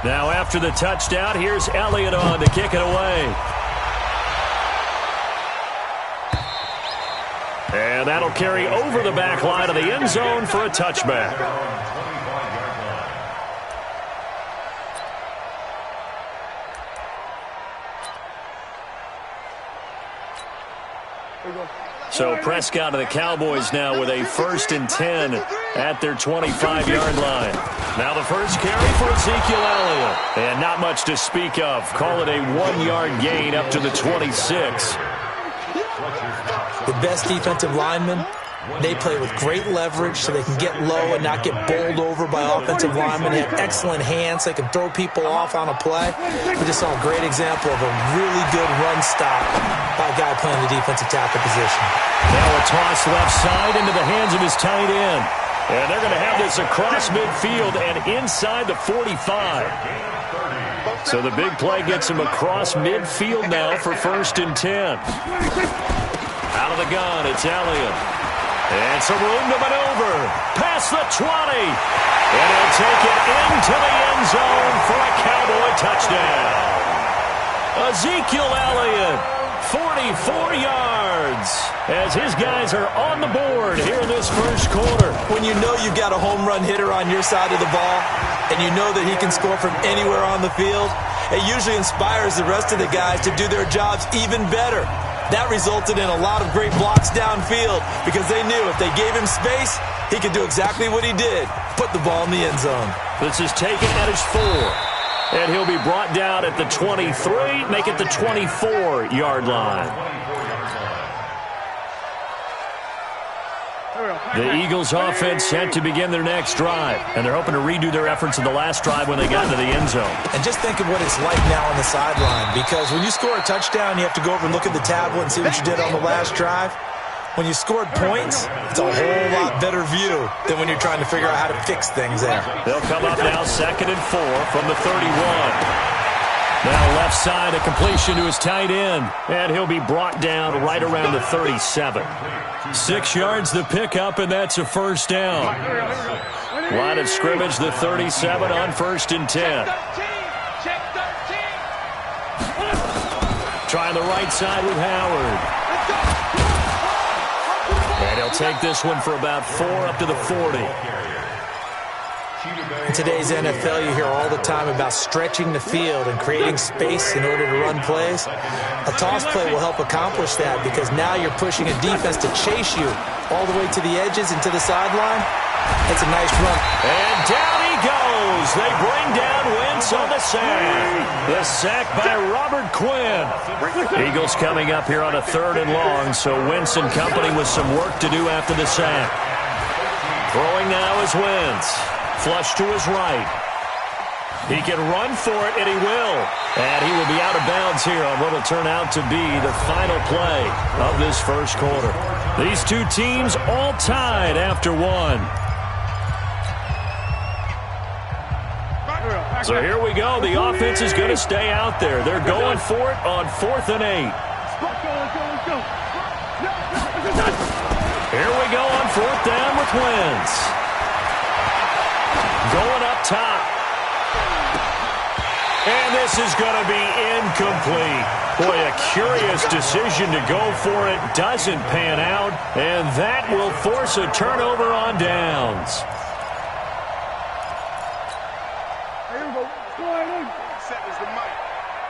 Now after the touchdown, here's Elliott on to kick it away. And that'll carry over the back line of the end zone for a touchback. So Prescott of the Cowboys now with a 1st and 10 at their 25-yard line. Now the first carry for Ezekiel Elliott. And not much to speak of. Call it a 1-yard gain up to the 26. The best defensive linemen, they play with great leverage so they can get low and not get bowled over by offensive linemen. They have excellent hands. They can throw people off on a play. We just saw a great example of a really good run stop by a guy playing the defensive tackle position. Now a toss left side into the hands of his tight end. And they're going to have this across midfield and inside the 45. So the big play gets him across midfield now for 1st and 10. Out of the gun, it's Elliott. And some room to maneuver. Past the 20. And he'll take it into the end zone for a Cowboy touchdown. Ezekiel Elliott, 44 yards, as his guys are on the board here in this first quarter. When you know you've got a home run hitter on your side of the ball, and you know that he can score from anywhere on the field, it usually inspires the rest of the guys to do their jobs even better. That resulted in a lot of great blocks downfield because they knew if they gave him space, he could do exactly what he did, put the ball in the end zone. This is taken at his 4. And he'll be brought down at the 23, make it the 24-yard line. The Eagles offense set to begin their next drive, and they're hoping to redo their efforts in the last drive when they got into the end zone. And just think of what it's like now on the sideline, because when you score a touchdown, you have to go over and look at the tablet and see what you did on the last drive. When you scored points, it's a whole lot better view than when you're trying to figure out how to fix things there. They'll come up now 2nd and 4 from the 31. Now left side, a completion to his tight end, and he'll be brought down right around the 37. 6 yards the pickup, and that's a 1st down. Line of scrimmage, the 37 on 1st and 10. Trying the right side with Howard. And he'll take this one for about 4 up to the 40. In today's NFL, you hear all the time about stretching the field and creating space in order to run plays. A toss play will help accomplish that because now you're pushing a defense to chase you all the way to the edges and to the sideline. That's a nice run. And down he goes. They bring down Wentz on the sack. The sack by Robert Quinn. Eagles coming up here on a 3rd and long, so Wentz and company with some work to do after the sack. Throwing now is Wentz. Flush to his right. He can run for it, and he will. And he will be out of bounds here on what will turn out to be the final play of this first quarter. These two teams all tied after 1. So here we go. The offense is going to stay out there. They're going for it on 4th and 8. Here we go on 4th down with Wentz. Going up top. And this is going to be incomplete. Boy, a curious decision to go for it. Doesn't pan out. And that will force a turnover on downs.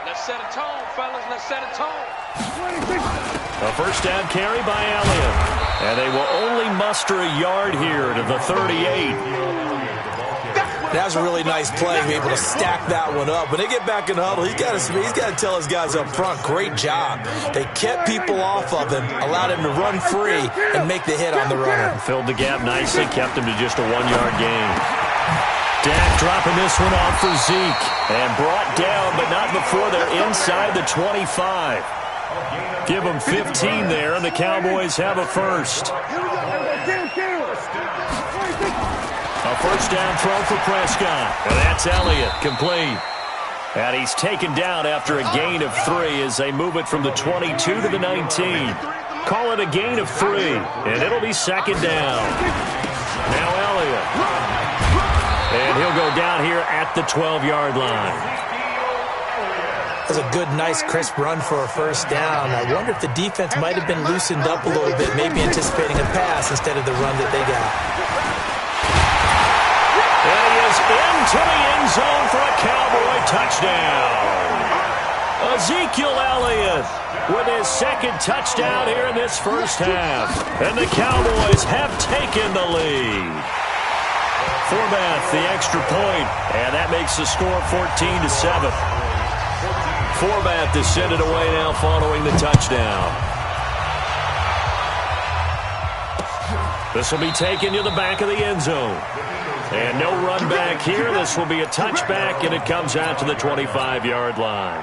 Let's set a tone, fellas. Let's set a tone. A 1st down carry by Elliott. And they will only muster a yard here to the 38. That was a really nice play to be able to stack that one up. When they get back in the huddle, he's got to tell his guys up front, great job. They kept people off of him, allowed him to run free and make the hit on the runner. Filled the gap nicely, kept him to just a 1-yard gain. Dak dropping this one off for Zeke. And brought down, but not before they're inside the 25. Give them 15 there, and the Cowboys have a 1st. A 1st down throw for Prescott. And that's Elliott, complete. And he's taken down after a gain of 3 as they move it from the 22 to the 19. Call it a gain of 3, and it'll be 2nd down. Now Elliott. And and he'll go down here at the 12-yard line. That was a good, nice, crisp run for a first down. I wonder if the defense might have been loosened up a little bit, maybe anticipating a pass instead of the run that they got. And he is into the end zone for a Cowboy touchdown. Ezekiel Elliott with his second touchdown here in this first half. And the Cowboys have taken the lead. Forbath, the extra point, and that makes the score 14-7. Forbath to send it away now following the touchdown. This will be taken to the back of the end zone. And no run back here. This will be a touchback, and it comes out to the 25-yard line.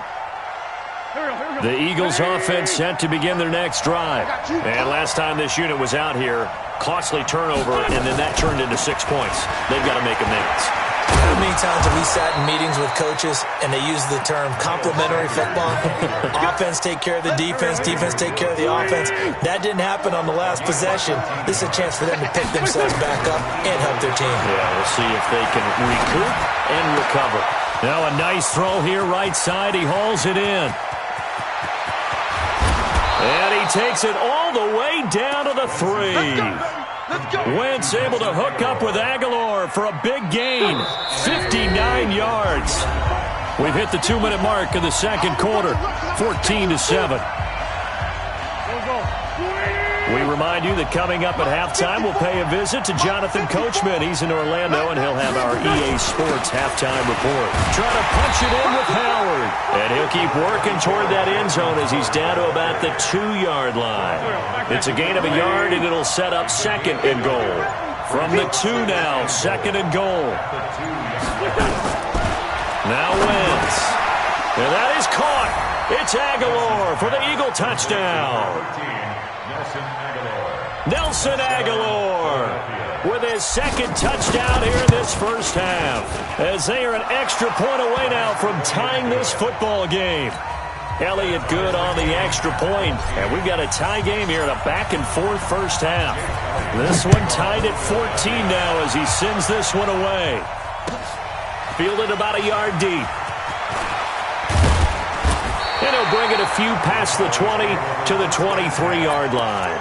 The Eagles offense set to begin their next drive. And last time this unit was out here, costly turnover, and then that turned into 6 points. They've got to make amends. How many times have we sat in meetings with coaches and they use the term complementary football? Offense take care of the defense, defense take care of the offense. That didn't happen on the last possession. This is a chance for them to pick themselves back up and help their team. Yeah, we'll see if they can recoup and recover. Now a nice throw here right side. He hauls it in. And he takes it all the way down to the 3. Wentz able to hook up with Aguilar for a big gain, 59 yards. We've hit the 2-minute mark of the second quarter, 14-7. We remind you that coming up at halftime, we'll pay a visit to Jonathan Coachman. He's in Orlando, and he'll have our EA Sports halftime report. Trying to punch it in with Howard. And he'll keep working toward that end zone as he's down to about the 2-yard line. It's a gain of a yard, and it'll set up second and goal. From the 2 now, second and goal. Now Wentz. And that is caught. It's Aguilar for the Eagle touchdown. Nelson Aguilar with his second touchdown here in this first half, as they are an extra point away now from tying this football game. Elliott good on the extra point, and we've got a tie game here in a back-and-forth first half. This one tied at 14 now as he sends this one away. Fielded about a yard deep. And he'll bring it a few past the 20 to the 23-yard line.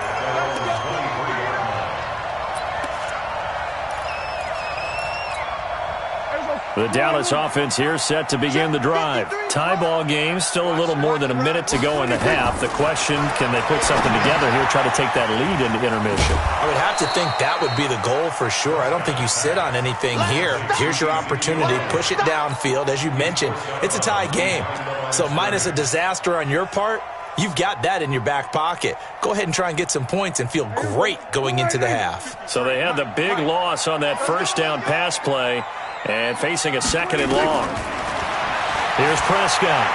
The Dallas offense here set to begin the drive. Tie ball game, still a little more than a minute to go in the half. The question, can they put something together here, try to take that lead into intermission? I would have to think that would be the goal for sure. I don't think you sit on anything here. Here's your opportunity. Push it downfield. As you mentioned, it's a tie game. So minus a disaster on your part, you've got that in your back pocket. Go ahead and try and get some points and feel great going into the half. So they had the big loss on that first down pass play. And facing a second and long. Here's Prescott.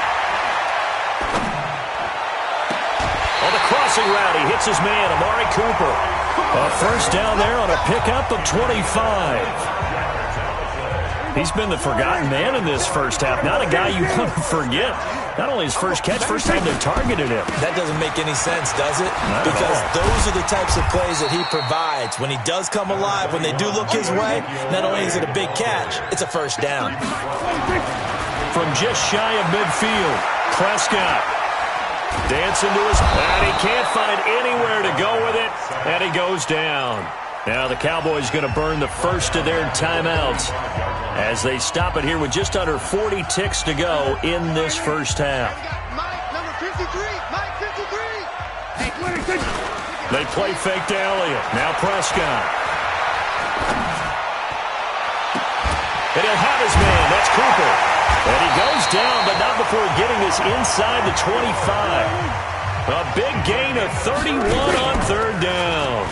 On the crossing route, he hits his man, Amari Cooper. A first down there on a pickup of 25. He's been the forgotten man in this first half. Not a guy you want to forget. Not only his first catch, first time they targeted him. That doesn't make any sense, does it? Because those are the types of plays that he provides. When he does come alive, when they do look his way, not only is it a big catch, it's a first down. From just shy of midfield, Prescott dancing to his... And he can't find anywhere to go with it, and he goes down. Now the Cowboys going to burn the first of their timeouts as they stop it here with just under 40 ticks to go in this first half. Mike, number 53. Mike, 53. They play fake to Elliott. Now Prescott. And he'll have his man. That's Cooper. And he goes down, but not before getting this inside the 25. A big gain of 31 on third down.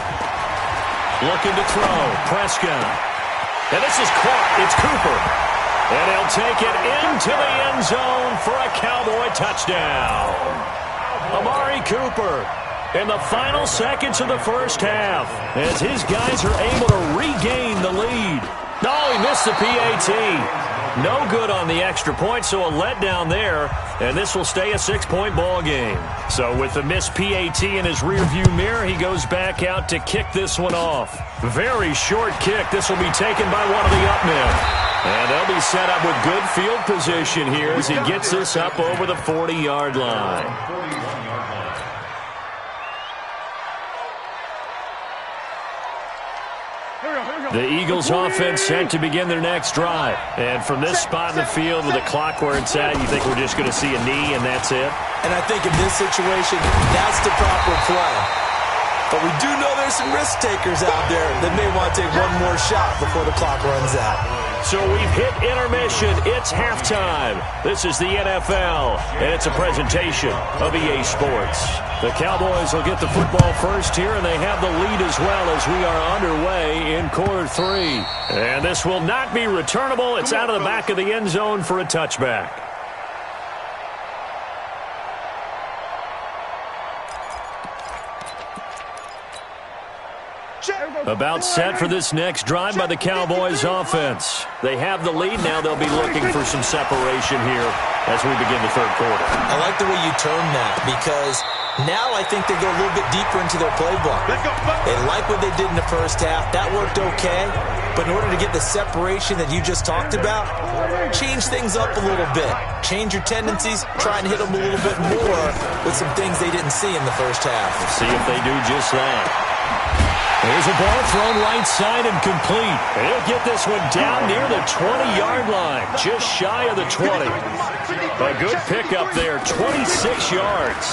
Looking to throw. Prescott. And this is caught. It's Cooper. And he'll take it into the end zone for a Cowboy touchdown. Amari Cooper in the final seconds of the first half as his guys are able to regain the lead. No, he missed the PAT. No good on the extra point, so a letdown there, and this will stay a 6-point ball game. So with the missed PAT in his rearview mirror, he goes back out to kick this one off. Very short kick. This will be taken by one of the up men. And they'll be set up with good field position here as he gets this up over the 40-yard line. The Eagles offense set to begin their next drive. And from this spot in the field with the clock where it's at, you think we're just going to see a knee and that's it? And I think in this situation, that's the proper play. But we do know there's some risk takers out there that may want to take one more shot before the clock runs out. So we've hit intermission. It's halftime. This is the NFL, and it's a presentation of EA Sports. The Cowboys will get the football first here, and they have the lead as well as we are underway in quarter 3. And this will not be returnable. It's out of the back of the end zone for a touchback. About set for this next drive by the Cowboys offense. They have the lead. Now they'll be looking for some separation here as we begin the third quarter. I like the way you term that because now I think they go a little bit deeper into their playbook. They like what they did in the first half. That worked okay. But in order to get the separation that you just talked about, change things up a little bit. Change your tendencies. Try and hit them a little bit more with some things they didn't see in the first half. We'll see if they do just that. Here's a ball thrown right side and complete. He'll get this one down near the 20-yard line, just shy of the 20. A good pickup there, 26 yards.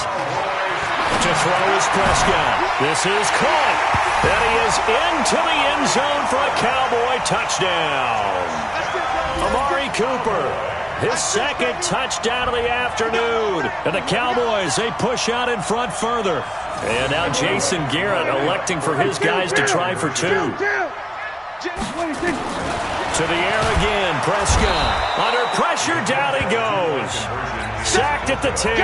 To throw is Prescott. This is caught. And he is into the end zone for a Cowboy touchdown. Amari Cooper, his second touchdown of the afternoon. And the Cowboys, they push out in front further. And now Jason Garrett electing for his guys to try for 2. To the air again, Prescott. Under pressure, down he goes. Sacked at the 10.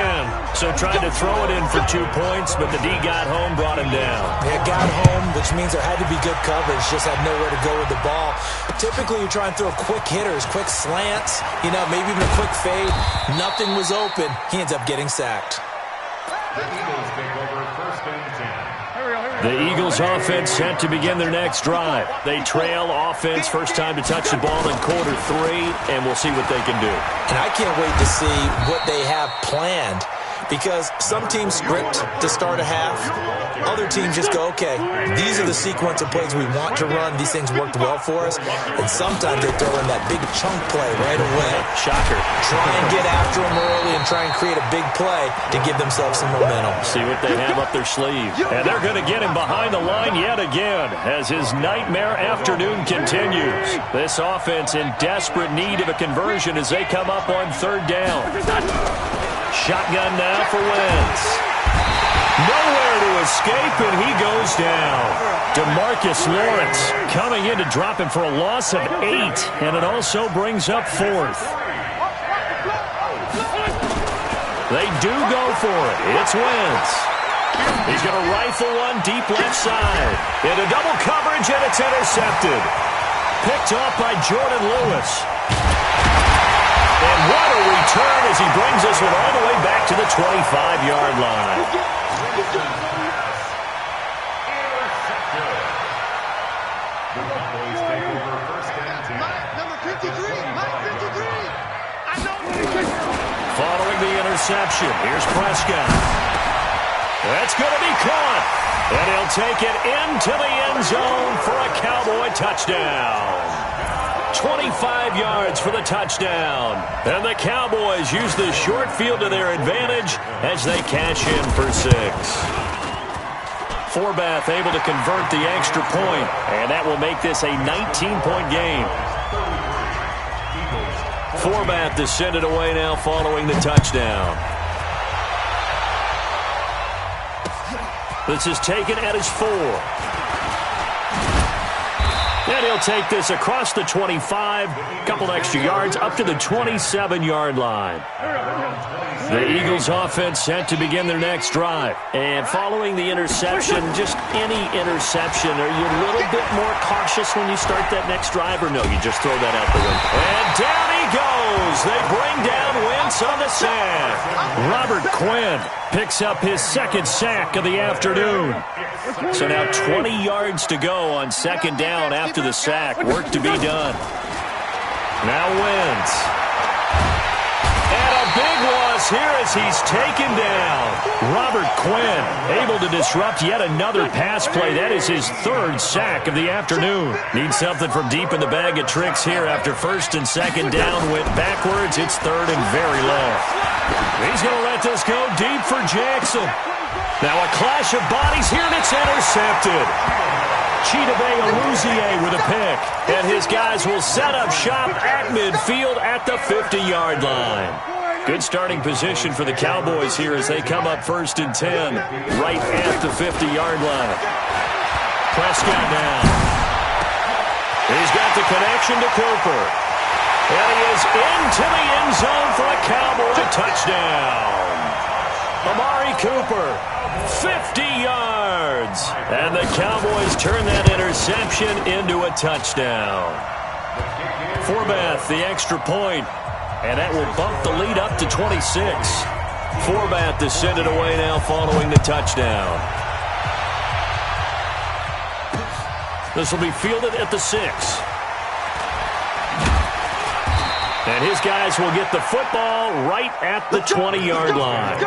So tried to throw it in for 2 points, but the D got home, brought him down. Yeah, got home, which means there had to be good coverage. Just had nowhere to go with the ball. Typically, you try and throw quick hitters, quick slants, maybe even a quick fade. Nothing was open. He ends up getting sacked. The Eagles offense set to begin their next drive. They trail offense, first time to touch the ball in quarter 3, and we'll see what they can do. And I can't wait to see what they have planned because some teams script to start a half. Other teams just go, okay, these are the sequence of plays we want to run. These things worked well for us. And sometimes they throw in that big chunk play right away. Shocker. Try and get after them early and try and create a big play to give themselves some momentum. See what they have up their sleeve. And they're going to get him behind the line yet again as his nightmare afternoon continues. This offense in desperate need of a conversion as they come up on third down. Shotgun now for Wentz. Nowhere to escape, and he goes down. DeMarcus Lawrence coming in to drop him for a loss of 8, and it also brings up 4th. They do go for it. It's Wentz. He's going to rifle one deep left side. Into double coverage, and it's intercepted. Picked off by Jordan Lewis. And what a return as he brings us one all the way back to the 25-yard line. Following the interception, here's Prescott. That's going to be caught. And he'll take it into the end zone for a Cowboy touchdown. 25 yards for the touchdown. And the Cowboys use the short field to their advantage as they cash in for 6. Forbath able to convert the extra point, and that will make this a 19-point game. Forbath to send it away now following the touchdown. This is taken at his 4. And he'll take this across the 25, couple extra yards, up to the 27-yard line. The Eagles offense set to begin their next drive. And following the interception, just any interception, are you a little bit more cautious when you start that next drive, or no, you just throw that out the window? And down he goes. They bring down Wentz on the sack. Robert Quinn picks up his second sack of the afternoon. So now 20 yards to go on second down after the sack. Work to be done. Now Wentz. And a big loss here as he's taken down. Robert Quinn able to disrupt yet another pass play. That is his third sack of the afternoon. Needs something from deep in the bag of tricks here after first and second down went backwards. It's third and very low. He's going to let this go deep for Jackson. Now a clash of bodies here, and it's intercepted. Chidobe Awuzie with a pick. And his guys will set up shop at midfield at the 50-yard line. Good starting position for the Cowboys here as they come up first and 10 right at the 50-yard line. Prescott now. He's got the connection to Cooper. And he is into the end zone for a Cowboy touchdown. Amari Cooper, 50 yards. And the Cowboys turn that interception into a touchdown. Forbath, the extra point. And that will bump the lead up to 26. Forbath to send it away now following the touchdown. This will be fielded at the 6. And his guys will get the football right at the 20-yard line.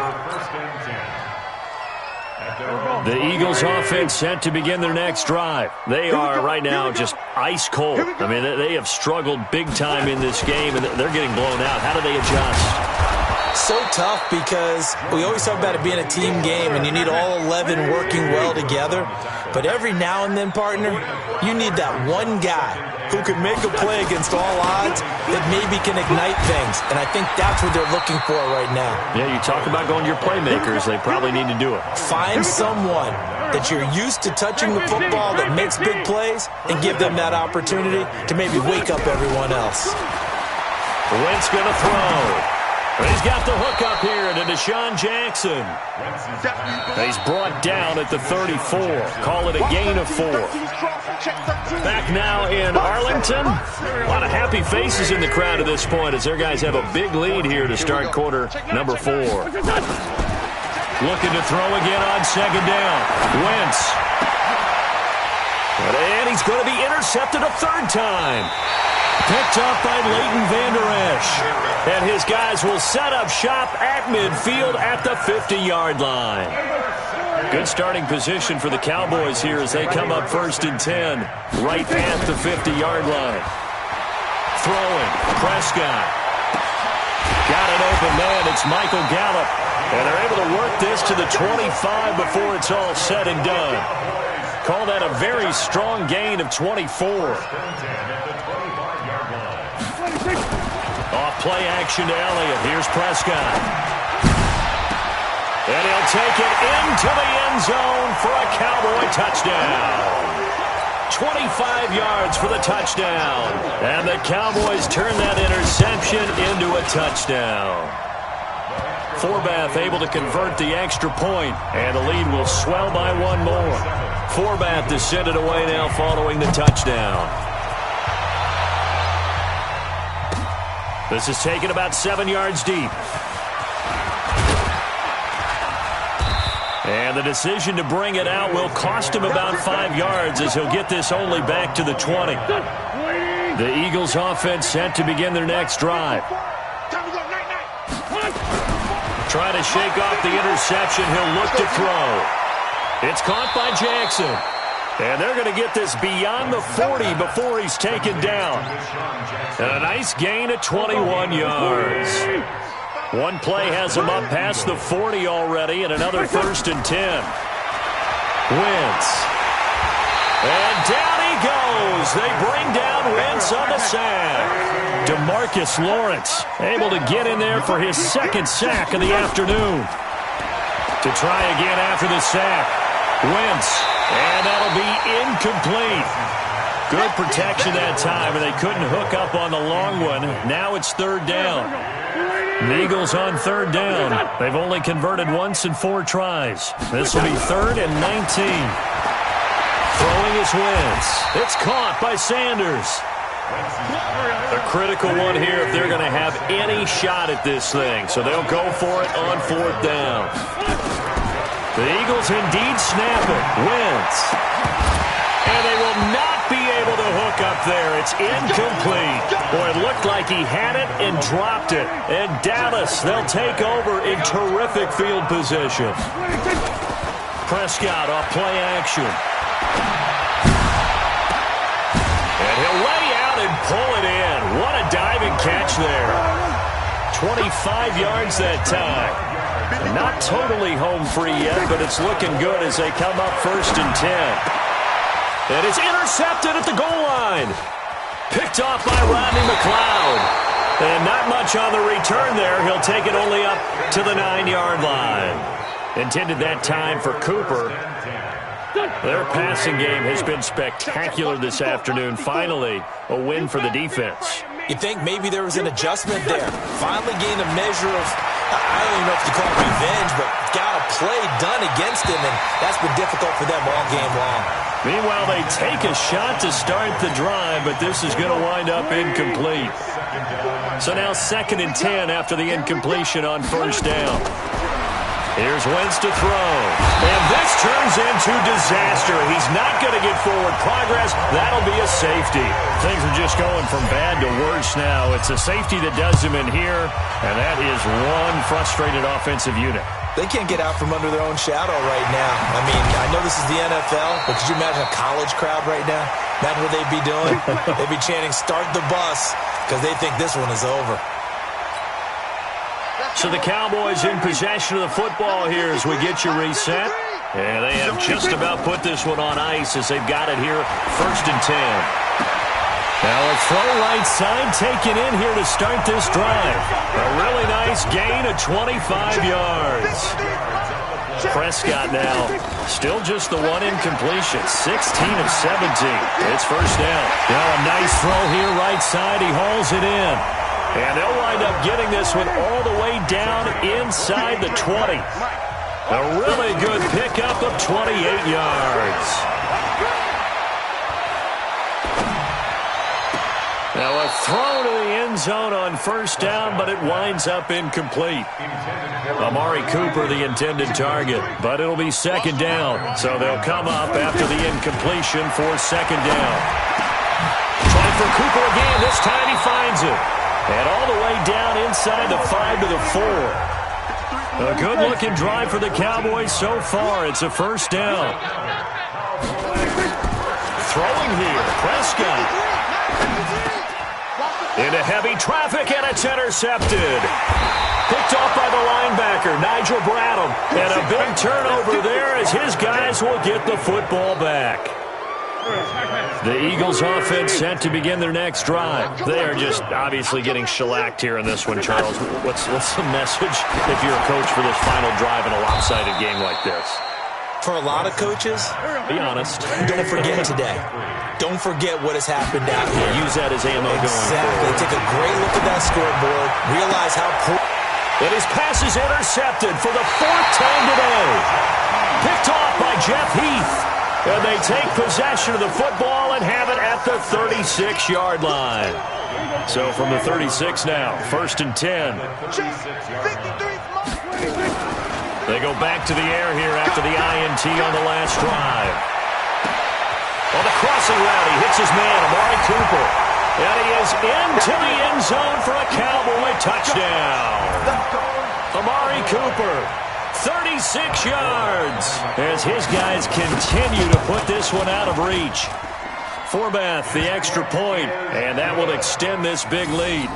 The Eagles offense set to begin their next drive. They are right now just ice cold. I mean, they have struggled big time in this game, and they're getting blown out. How do they adjust? So tough because we always talk about it being a team game, and you need all 11 working well together. But every now and then, partner, you need that one guy who can make a play against all odds that maybe can ignite things. And I think that's what they're looking for right now. Yeah, you talk about going to your playmakers. They probably need to do it. Find someone that you're used to touching the football that makes big plays and give them that opportunity to maybe wake up everyone else. Wentz going to throw. He's got the hook up here to Deshaun Jackson. He's brought down at the 34. Call it a gain of 4. Back now in Arlington. A lot of happy faces in the crowd at this point as their guys have a big lead here to start quarter number 4. Looking to throw again on second down. Wentz. And he's going to be intercepted a third time. Picked up by Leighton Vander Esch. And his guys will set up shop at midfield at the 50-yard line. Good starting position for the Cowboys here as they come up first and 10 right at the 50-yard line. Throwing. Prescott. Got an open man. It's Michael Gallup. And they're able to work this to the 25 before it's all said and done. Call that a very strong gain of 24. Off play action to Elliott. Here's Prescott. And he'll take it into the end zone for a Cowboy touchdown. 25 yards for the touchdown. And the Cowboys turn that interception into a touchdown. Forbath able to convert the extra point, and the lead will swell by one more. Forbath to send it away now following the touchdown. This is taken about 7 yards deep. And the decision to bring it out will cost him about 5 yards as he'll get this only back to the 20. The Eagles offense set to begin their next drive. Trying to shake off the interception. He'll look to throw. It's caught by Jackson. And they're going to get this beyond the 40 before he's taken down. And a nice gain of 21 yards. One play has him up past the 40 already, and another first and 10. Wentz. And down he goes. They bring down Wentz on the sack. DeMarcus Lawrence able to get in there for his second sack of the afternoon. To try again after the sack. Wentz. And that'll be incomplete. Good protection that time, and they couldn't hook up on the long one. Now it's third down. The Eagles on third down. They've only converted once in 4 tries. This will be 3rd and 19. Throwing is Wentz. It's caught by Sanders. A critical one here if they're going to have any shot at this thing. So they'll go for it on 4th down. The Eagles indeed snap it. Wentz. And they will not be able to hook up there. It's incomplete. Boy, it looked like he had it and dropped it. And Dallas, they'll take over in terrific field position. Prescott off play action. And he'll lay out and pull it in. What a diving catch there. 25 yards that time. Not totally home free yet, but it's looking good as they come up 1st and 10. And it's intercepted at the goal line. Picked off by Rodney McLeod. And not much on the return there. He'll take it only up to the 9-yard line. Intended that time for Cooper. Their passing game has been spectacular this afternoon. Finally, a win for the defense. You think maybe there was an adjustment there. Finally gained a measure of, I don't even know if you call it revenge, but got a play done against him, and that's been difficult for them all game long. Meanwhile, they take a shot to start the drive, but this is going to wind up incomplete. So now 2nd and 10 after the incompletion on 1st down. Here's Wentz to throw. And this turns into disaster. He's not going to get forward progress. That'll be a safety. Things are just going from bad to worse now. It's a safety that does him in here, and that is one frustrated offensive unit. They can't get out from under their own shadow right now. I mean, I know this is the NFL, but could you imagine a college crowd right now? Imagine what they'd be doing. They'd be chanting, "Start the bus," because they think this one is over. So the Cowboys in possession of the football here as we get you reset. And they have just about put this one on ice as they've got it here 1st and 10. Now a throw right side taken in here to start this drive. A really nice gain of 25 yards. Prescott now still just the one incompletion. 16 of 17. It's 1st down. Now a nice throw here right side. He hauls it in. And they'll wind up getting this one all the way down inside the 20. A really good pickup of 28 yards. Now a throw to the end zone on 1st down, but it winds up incomplete. Amari Cooper, the intended target, but it'll be 2nd down. So they'll come up after the incompletion for 2nd down. Trying for Cooper again. This time he finds it. And all the way down inside the 5 to the 4. A good-looking drive for the Cowboys so far. It's a 1st down. Throwing here, Prescott. Into heavy traffic, and it's intercepted. Picked off by the linebacker, Nigel Bradham. And a big turnover there as his guys will get the football back. The Eagles offense set to begin their next drive. They are just obviously getting shellacked here in this one, Charles. What's the message if you're a coach for this final drive in a lopsided game like this? For a lot of coaches, be honest. Don't forget today. Don't forget what has happened out here. Use that as ammo going forward. Exactly. Take a great look at that scoreboard. Realize how poor. And his pass is intercepted for the 4th time today. Picked off by Jeff Heath. And they take possession of the football and have it at the 36-yard line. So from the 36 now, 1st and 10. They go back to the air here after the INT on the last drive. On the crossing route, he hits his man, Amari Cooper. And he is into the end zone for a Cowboy touchdown. Amari Cooper. 36 yards as his guys continue to put this one out of reach. Forbath, the extra point, and that will extend this big lead.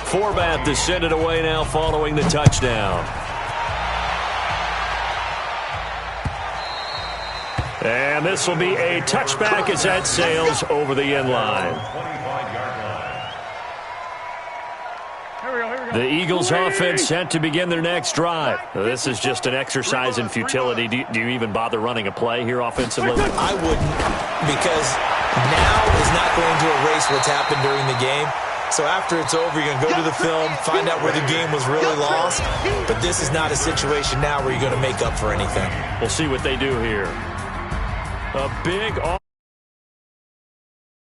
Forbath to send it away now following the touchdown. And this will be a touchback as that sails over the end line. The Eagles offense set to begin their next drive. This is just an exercise in futility. Do you even bother running a play here offensively? I wouldn't, because now is not going to erase what's happened during the game. So after it's over, you're going to go to the film, find out where the game was really lost. But this is not a situation now where you're going to make up for anything. We'll see what they do here. A big